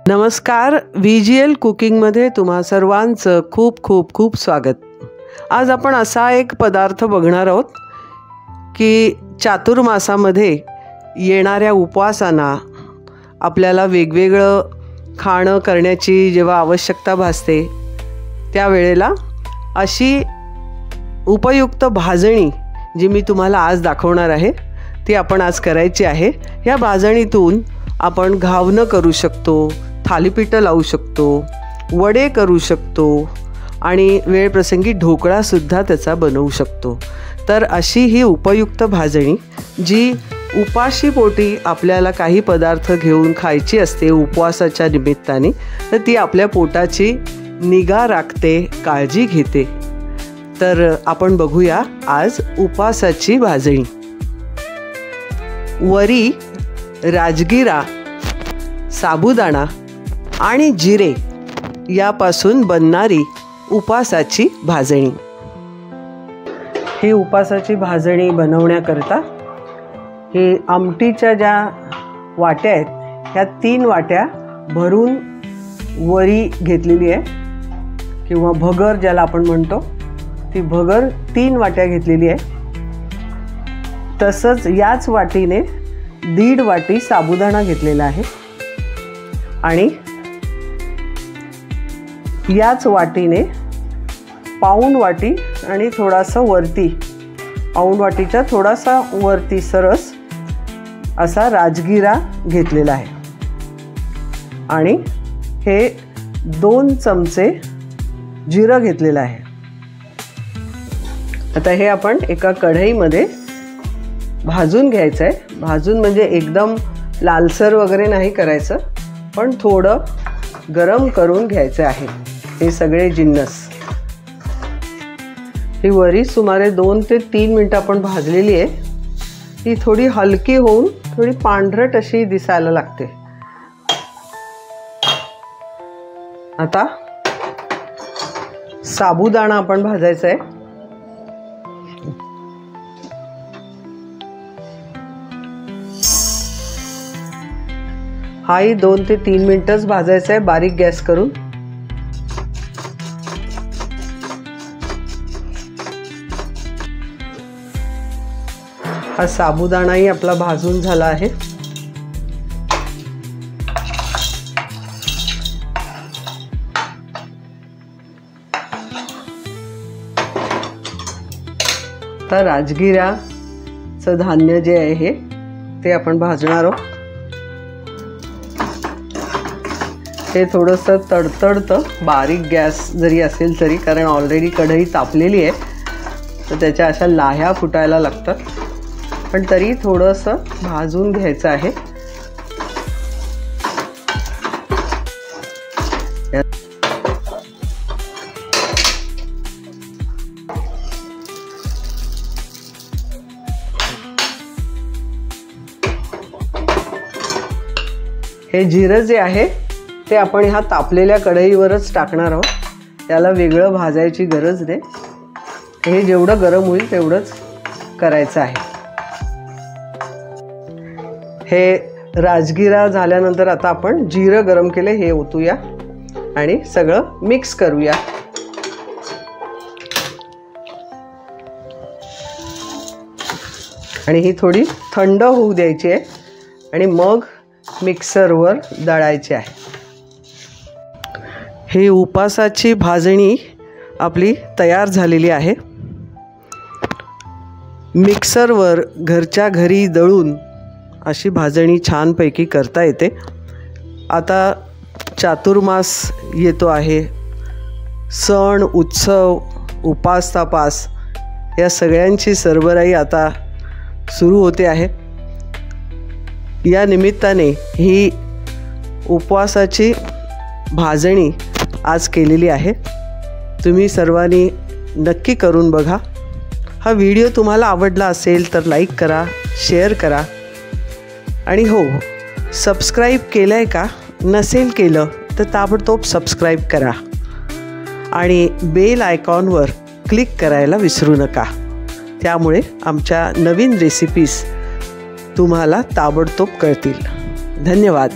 नमस्कार, VGL कुकिंगमध्ये तुम्हा सर्वांचं खूप खूप खूप स्वागत। आज आपण असा एक पदार्थ बघणार आहोत की चातुर्मासामध्ये येणाऱ्या उपवासांना आपल्याला वेगवेगळं खाणं करण्याची जेव्हा आवश्यकता भासते त्यावेळेला अशी उपयुक्त भाजणी जी मी तुम्हाला आज दाखवणार आहे ती आपण आज करायची आहे। या भाजणीतून आपण घावणं करू शकतो, थालीपीठं लावू शकतो, वडे करू शकतो आणि वेळप्रसंगी ढोकळासुद्धा त्याचा बनवू शकतो। तर अशी ही उपयुक्त भाजणी जी उपाशी पोटी आपल्याला काही पदार्थ घेऊन खायची असते उपवासाच्या निमित्ताने, तर ती आपल्या पोटाची निगा राखते, काळजी घेते। तर आपण बघूया आज उपासाची भाजणी। वरी, राजगिरा, साबुदाणा आणि जिरे यापासून बनणारी उपासाची भाजणी। ही उपासाची भाजणी बनवण्याकरता हे आमटीच्या ज्या वाट्या आहेत ह्या 3 वाट्या भरून वरी घेतलेली आहे किंवा भगर ज्याला आपण म्हणतो ती भगर 3 वाट्या घेतलेली आहे। तसंच याच वाटीने 1.5 वाटी साबुदाणा घेतलेला आहे आणि याच वाटीने पाऊण वाटी आणि थोडासा वरती पाऊण वाटीच्या थोडासा वरती सरस असा राजगिरा घेतलेला आहे आणि हे 2 चमचे जिरं घेतलेलं आहे। आता हे आपण एका कढईमध्ये भाजून घ्यायचं आहे। भाजून म्हणजे एकदम लालसर वगैरे नाही करायचं, पण थोडं गरम करून घ्यायचं आहे हे सगळे जिन्नस। ही वरी सुमारे 2 ते 3 मिनिटं आपण भाजलेली आहे। ही थोडी हलकी होऊन थोडी पांढरट अशी दिसायला लागते। आता साबुदाणा आपण भाजायचा आहे। हाही 2 ते 3 मिनिटच भाजायचा आहे बारीक गॅस करून। हा साबुदाणाही आपला भाजून झाला आहे। तर राजगिराचं धान्य जे आहे ते आपण भाजणार आहोत। हे थोडंसं तडतडतं बारीक गॅस जरी असेल तरी, कारण ऑलरेडी कढई तापलेली आहे तर त्याच्या अशा लाह्या फुटायला लागतात, पण तरी थोडंसं भाजून घ्यायचं आहे। हे जिरं जे आहे ते आपण ह्या तापलेल्या कढईवरच टाकणार आहोत, त्याला वेगळं भाजायची गरज नाही। हे जेवढं गरम होईल तेवढंच करायचं आहे। हे राजगिरा झाल्यानंतर आता आपण जिरं गरम केले हे ओतूया आणि सगळं मिक्स करूया। आणि ही थोडी थंड होऊ द्यायची आहे आणि मग मिक्सरवर दळायची आहे। ही उपासाची भाजणी आपली तयार झालेली आहे। मिक्सरवर घरच्या घरी दळून अशी भाजणी छानपैकी करता येते। आता चातुर्मास येतो आहे, सण उत्सव उपास तापास या सगळ्यांची सरबराई आता सुरू होते आहे। या निमित्ताने ही उपवासाची भाजणी आज केलेली आहे। तुम्ही सर्वांनी नक्की करून बघा। हा व्हिडिओ तुम्हाला आवडला असेल तर लाईक करा, शेअर करा आणि हो, सबस्क्राईब केलं आहे का? नसेल केलं तर ताबडतोब सबस्क्राईब करा आणि बेल आयकॉनवर क्लिक करायला विसरू नका। त्यामुळे आमच्या नवीन रेसिपीज तुम्हाला ताबडतोब कळतील। धन्यवाद।